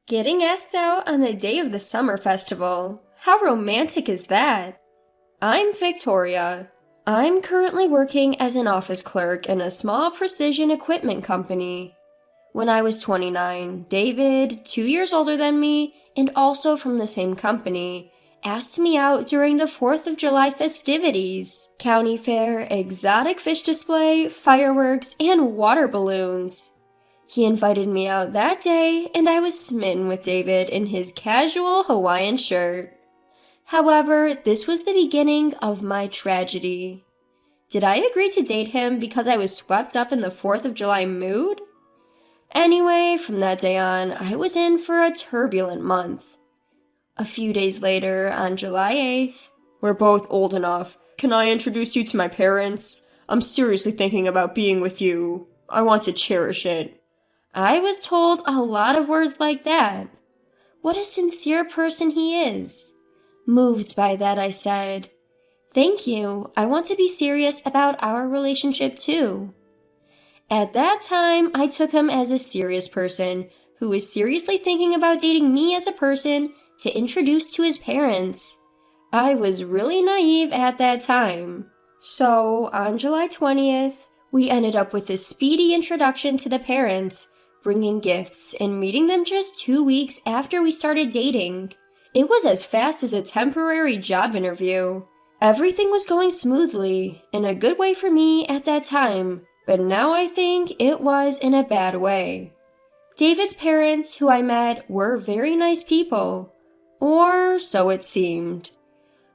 Getting asked out on the day of the summer festival. How romantic is that? I'm Victoria. I'm currently working as an office clerk in a small precision equipment company. When I was 29, David, 2 years older than me and also from the same company, asked me out during the 4th of July festivities. County fair, exotic fish display, fireworks, and water balloons. He invited me out that day, and I was smitten with David in his casual Hawaiian shirt. However, this was the beginning of my tragedy. Did I agree to date him because I was swept up in the 4th of July mood? Anyway, from that day on, I was in for a turbulent month. A few days later, on July 8th, "We're both old enough. Can I introduce you to my parents? I'm seriously thinking about being with you. I want to cherish it." I was told a lot of words like that. What a sincere person he is. Moved by that, I said, "Thank you. I want to be serious about our relationship too." At that time, I took him as a serious person who was seriously thinking about dating me as a person to introduce to his parents. I was really naive at that time. So, on July 20th, we ended up with a speedy introduction to the parents, bringing gifts and meeting them just 2 weeks after we started dating. It was as fast as a temporary job interview. Everything was going smoothly, in a good way for me at that time, but now I think it was in a bad way. David's parents, who I met, were very nice people. Or so it seemed.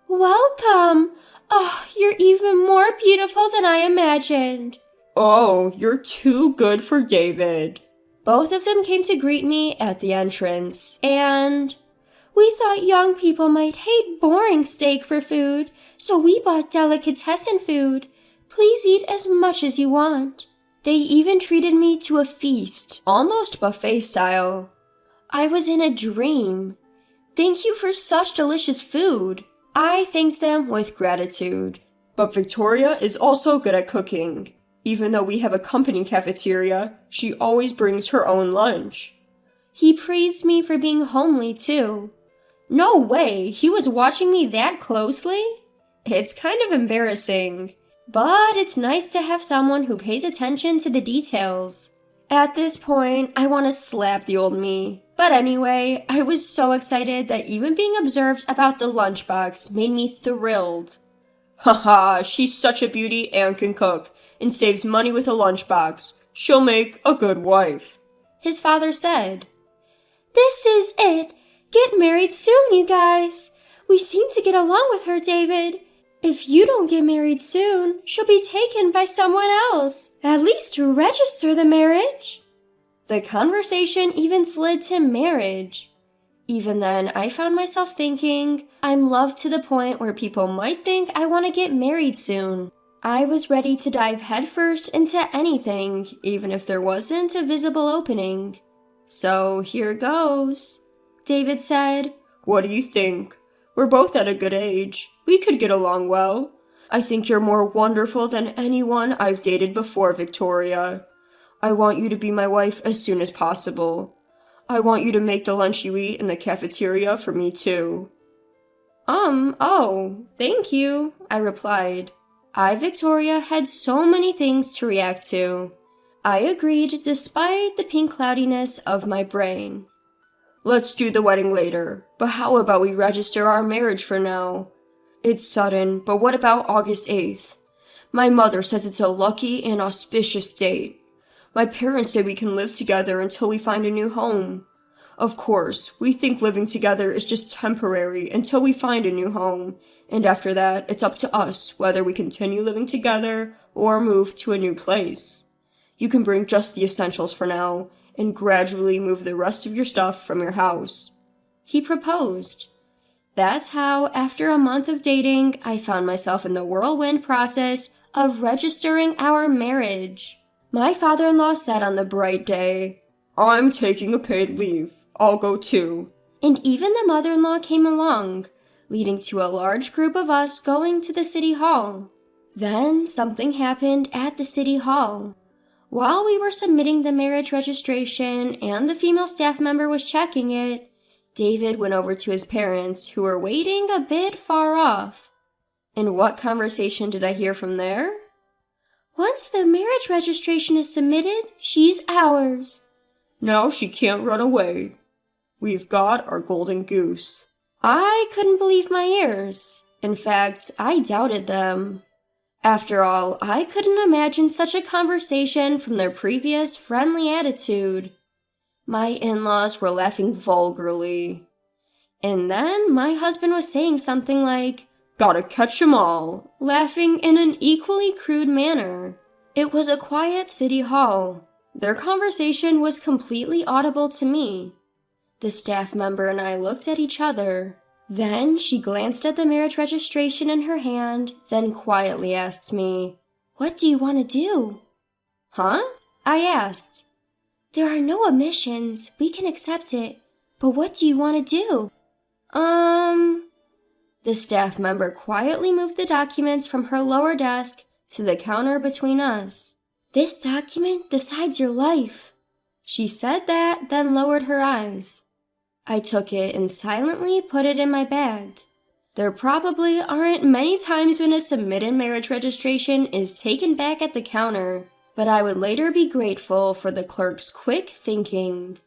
"Welcome! Oh, you're even more beautiful than I imagined." "Oh, you're too good for David." Both of them came to greet me at the entrance, and "We thought young people might hate boring steak for food, so we bought delicatessen food. Please eat as much as you want." They even treated me to a feast, almost buffet style. I was in a dream. "Thank you for such delicious food." I thanked them with gratitude. "But Victoria is also good at cooking. Even though we have a company cafeteria, she always brings her own lunch." He praised me for being homely too. No way, he was watching me that closely? It's kind of embarrassing, but it's nice to have someone who pays attention to the details. At this point, I want to slap the old me. But anyway, I was so excited that even being observed about the lunchbox made me thrilled. "Haha, she's such a beauty and can cook, and saves money with a lunchbox. She'll make a good wife," his father said. "This is it. Get married soon, you guys. We seem to get along with her, David. If you don't get married soon, she'll be taken by someone else. At least register the marriage." The conversation even slid to marriage. Even then, I found myself thinking, I'm loved to the point where people might think I want to get married soon. I was ready to dive headfirst into anything, even if there wasn't a visible opening. "So here goes," David said. "What do you think? We're both at a good age. We could get along well. I think you're more wonderful than anyone I've dated before, Victoria. I want you to be my wife as soon as possible. I want you to make the lunch you eat in the cafeteria for me too." Oh, thank you," I replied. Victoria, had so many things to react to. I agreed despite the pink cloudiness of my brain. "Let's do the wedding later, but how about we register our marriage for now? It's sudden, but what about August 8th? My mother says it's a lucky and auspicious date. My parents say we can live together until we find a new home. Of course, we think living together is just temporary until we find a new home, and after that, it's up to us whether we continue living together or move to a new place. You can bring just the essentials for now, and gradually move the rest of your stuff from your house," he proposed. That's how, after a month of dating, I found myself in the whirlwind process of registering our marriage. My father-in-law said on the bright day, "I'm taking a paid leave. I'll go too." And even the mother-in-law came along, leading to a large group of us going to the city hall. Then something happened at the city hall. While we were submitting the marriage registration and the female staff member was checking it, David went over to his parents, who were waiting a bit far off. And what conversation did I hear from there? "Once the marriage registration is submitted, she's ours." Now she can't run away. We've got our golden goose. I couldn't believe my ears. In fact, I doubted them. After all, I couldn't imagine such a conversation from their previous friendly attitude. My in-laws were laughing vulgarly. And then my husband was saying something like, "Gotta catch 'em all," laughing in an equally crude manner. It was a quiet city hall. Their conversation was completely audible to me. The staff member and I looked at each other. Then she glanced at the marriage registration in her hand, then quietly asked me, "What do you want to do?" "Huh?" I asked. "There are no omissions. We can accept it. But what do you want to do?" The staff member quietly moved the documents from her lower desk to the counter between us. "This document decides your life." She said that, then lowered her eyes. I took it and silently put it in my bag. There probably aren't many times when a submitted marriage registration is taken back at the counter, but I would later be grateful for the clerk's quick thinking.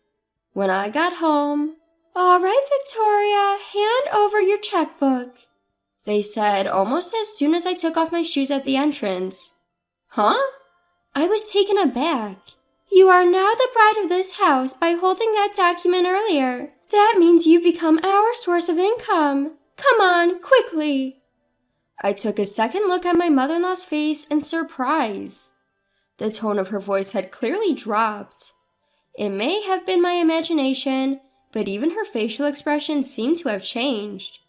When I got home, "All right, Victoria, hand over your checkbook," they said almost as soon as I took off my shoes at the entrance. Huh? I was taken aback. "You are now the bride of this house by holding that document earlier. That means you've become our source of income. Come on, quickly." I took a second look at my mother-in-law's face in surprise. The tone of her voice had clearly dropped. It may have been my imagination, but even her facial expression seemed to have changed.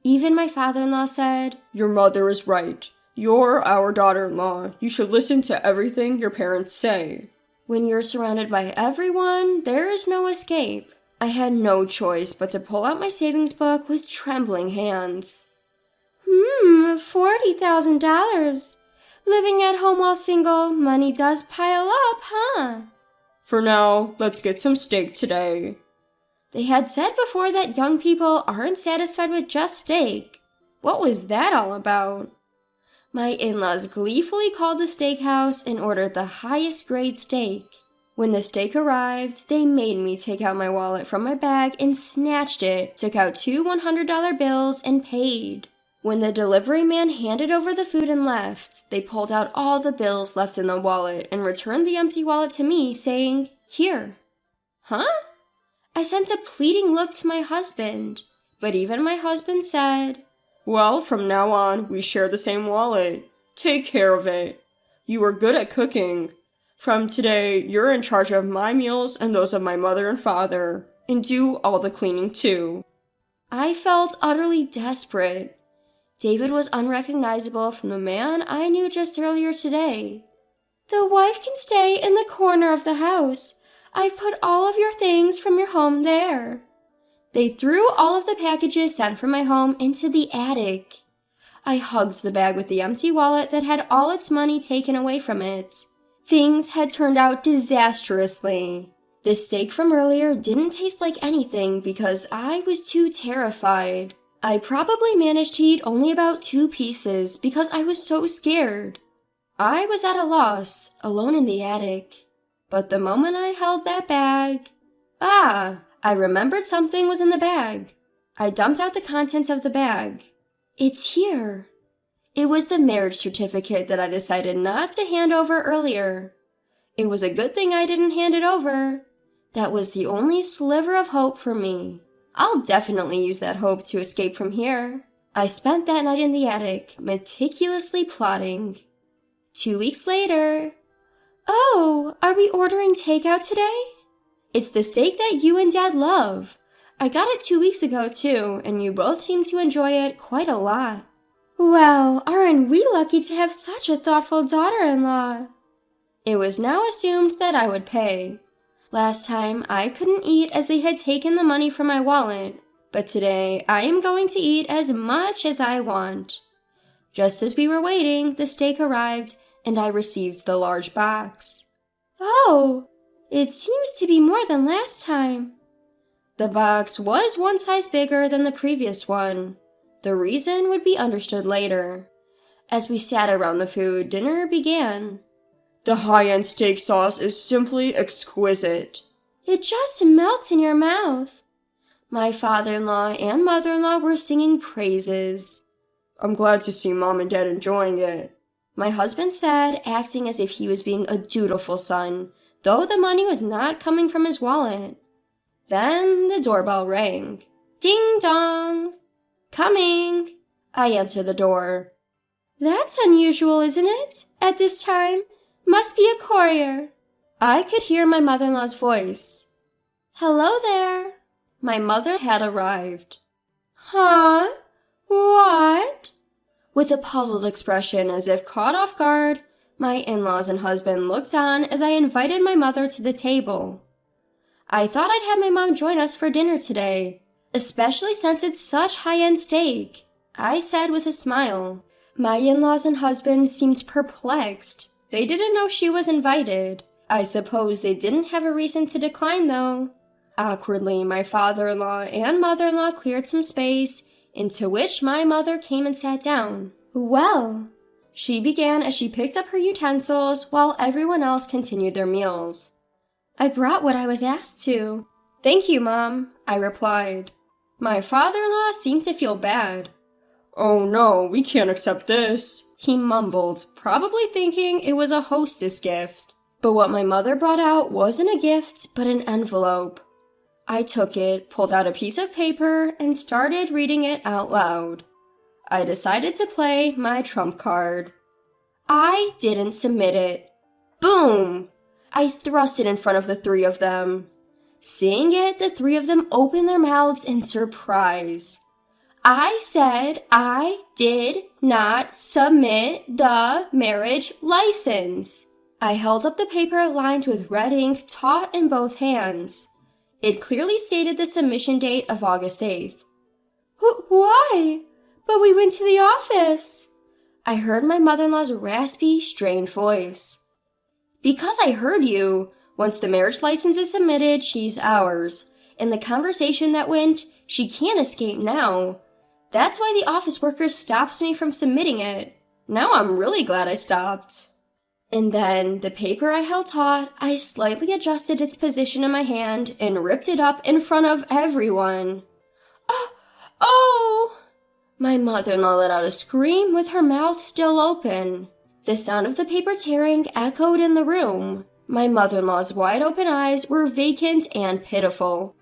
Even my father-in-law said, "Your mother is right. You're our daughter-in-law. You should listen to everything your parents say." When you're surrounded by everyone, there is no escape. I had no choice but to pull out my savings book with trembling hands. $40,000. Living at home while single, money does pile up, huh? For now, let's get some steak today. They had said before that young people aren't satisfied with just steak. What was that all about? My in-laws gleefully called the steakhouse and ordered the highest grade steak. When the steak arrived, they made me take out my wallet from my bag and snatched it, took out 2 $100 bills, and paid. When the delivery man handed over the food and left, they pulled out all the bills left in the wallet and returned the empty wallet to me, saying, "Here." Huh? I sent a pleading look to my husband, but even my husband said, "Well, from now on, we share the same wallet. Take care of it. You are good at cooking. From today, you're in charge of my meals and those of my mother and father, and do all the cleaning too." I felt utterly desperate. David was unrecognizable from the man I knew just earlier today. "The wife can stay in the corner of the house. I've put all of your things from your home there." They threw all of the packages sent from my home into the attic. I hugged the bag with the empty wallet that had all its money taken away from it. Things had turned out disastrously. The steak from earlier didn't taste like anything because I was too terrified. I probably managed to eat only about 2 pieces because I was so scared. I was at a loss, alone in the attic. But the moment I held that bag... I remembered something was in the bag. I dumped out the contents of the bag. It's here. It was the marriage certificate that I decided not to hand over earlier. It was a good thing I didn't hand it over. That was the only sliver of hope for me. I'll definitely use that hope to escape from here. I spent that night in the attic, meticulously plotting. 2 weeks later... "Oh, are we ordering takeout today?" "It's the steak that you and Dad love. I got it 2 weeks ago, too, and you both seem to enjoy it quite a lot." "Well, aren't we lucky to have such a thoughtful daughter-in-law?" It was now assumed that I would pay. Last time, I couldn't eat as they had taken the money from my wallet, but today I am going to eat as much as I want. Just as we were waiting, the steak arrived, and I received the large box. Oh, it seems to be more than last time. The box was one size bigger than the previous one. The reason would be understood later. As we sat around the food, dinner began. The high-end steak sauce is simply exquisite. It just melts in your mouth. My father-in-law and mother-in-law were singing praises. I'm glad to see Mom and Dad enjoying it, my husband said, acting as if he was being a dutiful son, though the money was not coming from his wallet. Then the doorbell rang. Ding dong! Coming! I answered the door. That's unusual, isn't it? At this time? Must be a courier. I could hear my mother-in-law's voice. Hello there. My mother had arrived. Huh? What? With a puzzled expression as if caught off guard, my in-laws and husband looked on as I invited my mother to the table. I thought I'd have my mom join us for dinner today, especially since it's such high-end steak, I said with a smile. My in-laws and husband seemed perplexed. They didn't know she was invited. I suppose they didn't have a reason to decline, though. Awkwardly, my father-in-law and mother-in-law cleared some space, into which my mother came and sat down. Well, she began as she picked up her utensils while everyone else continued their meals. I brought what I was asked to. Thank you, Mom, I replied. My father-in-law seemed to feel bad. Oh no, we can't accept this, he mumbled, probably thinking it was a hostess gift. But what my mother brought out wasn't a gift, but an envelope. I took it, pulled out a piece of paper, and started reading it out loud. I decided to play my trump card. I didn't submit it. Boom! I thrust it in front of the three of them. Seeing it, the three of them opened their mouths in surprise. I said I did not submit the marriage license. I held up the paper lined with red ink taut in both hands. It clearly stated the submission date of August 8th. Why? But we went to the office. I heard my mother-in-law's raspy, strained voice. Because I heard you. Once the marriage license is submitted, she's ours. In the conversation that went, she can't escape now. That's why the office worker stops me from submitting it. Now I'm really glad I stopped. And then, the paper I held taut, I slightly adjusted its position in my hand and ripped it up in front of everyone. Oh! My mother-in-law let out a scream with her mouth still open. The sound of the paper tearing echoed in the room. My mother-in-law's wide-open eyes were vacant and pitiful.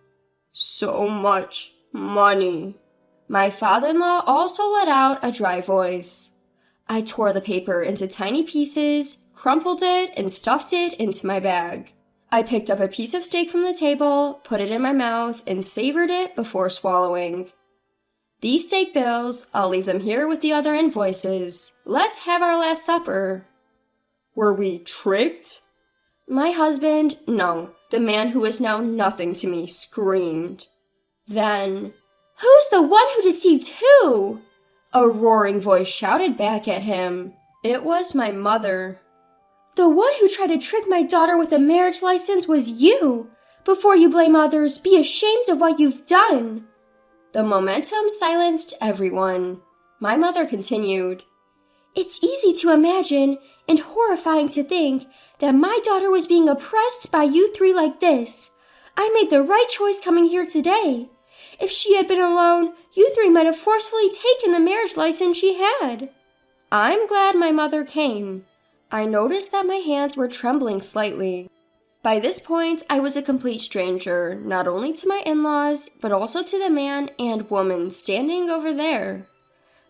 So much money. My father-in-law also let out a dry voice. I tore the paper into tiny pieces, crumpled it, and stuffed it into my bag. I picked up a piece of steak from the table, put it in my mouth, and savored it before swallowing. These steak bills, I'll leave them here with the other invoices. Let's have our last supper. Were we tricked? My husband, no, the man who was now nothing to me, screamed. Then, who's the one who deceived who? A roaring voice shouted back at him. It was my mother. The one who tried to trick my daughter with a marriage license was you. Before you blame others, be ashamed of what you've done. The momentum silenced everyone. My mother continued. It's easy to imagine and horrifying to think that my daughter was being oppressed by you three like this. I made the right choice coming here today. If she had been alone, you three might have forcefully taken the marriage license she had. I'm glad my mother came. I noticed that my hands were trembling slightly. By this point, I was a complete stranger, not only to my in-laws, but also to the man and woman standing over there.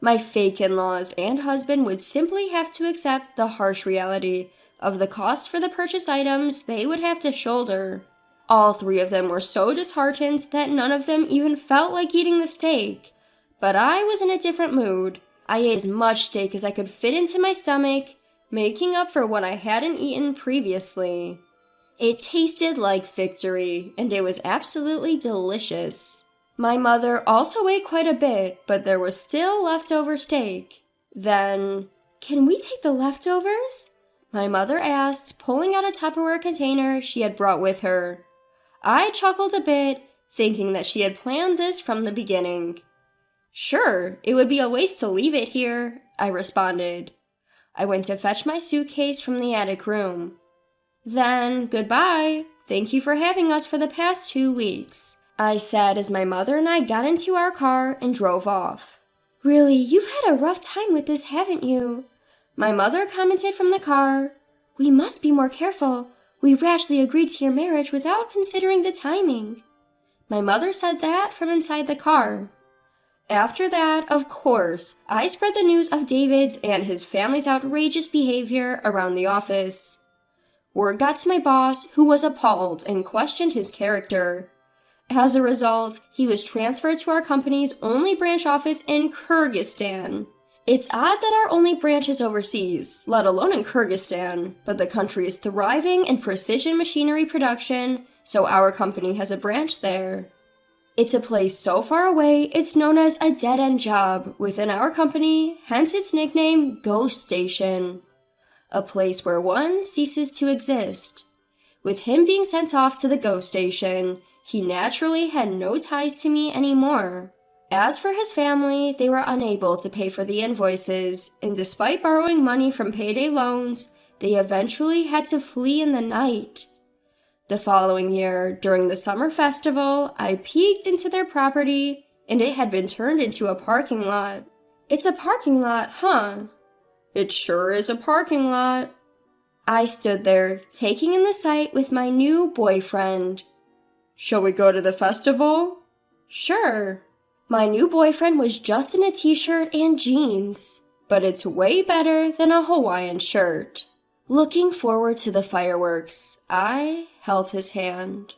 My fake in-laws and husband would simply have to accept the harsh reality of the cost for the purchased items they would have to shoulder. All three of them were so disheartened that none of them even felt like eating the steak. But I was in a different mood. I ate as much steak as I could fit into my stomach, making up for what I hadn't eaten previously. It tasted like victory, and it was absolutely delicious. My mother also ate quite a bit, but there was still leftover steak. Then, can we take the leftovers? my mother asked, pulling out a Tupperware container she had brought with her. I chuckled a bit, thinking that she had planned this from the beginning. Sure, it would be a waste to leave it here, I responded. I went to fetch my suitcase from the attic room. Then, goodbye. Thank you for having us for the past 2 weeks, I said as my mother and I got into our car and drove off. Really, you've had a rough time with this, haven't you? My mother commented from the car. We must be more careful. We rashly agreed to your marriage without considering the timing. My mother said that from inside the car. After that, of course, I spread the news of David's and his family's outrageous behavior around the office. Word got to my boss, who was appalled and questioned his character. As a result, he was transferred to our company's only branch office in Kyrgyzstan. It's odd that our only branch is overseas, let alone in Kyrgyzstan, but the country is thriving in precision machinery production, so our company has a branch there. It's a place so far away, it's known as a dead-end job within our company, hence its nickname, Ghost Station. A place where one ceases to exist. With him being sent off to the Ghost Station, he naturally had no ties to me anymore. As for his family, they were unable to pay for the invoices, and despite borrowing money from payday loans, they eventually had to flee in the night. The following year, during the summer festival, I peeked into their property, and it had been turned into a parking lot. It's a parking lot, huh? It sure is a parking lot. I stood there, taking in the sight with my new boyfriend. Shall we go to the festival? Sure. My new boyfriend was just in a t-shirt and jeans, but it's way better than a Hawaiian shirt. Looking forward to the fireworks, I held his hand.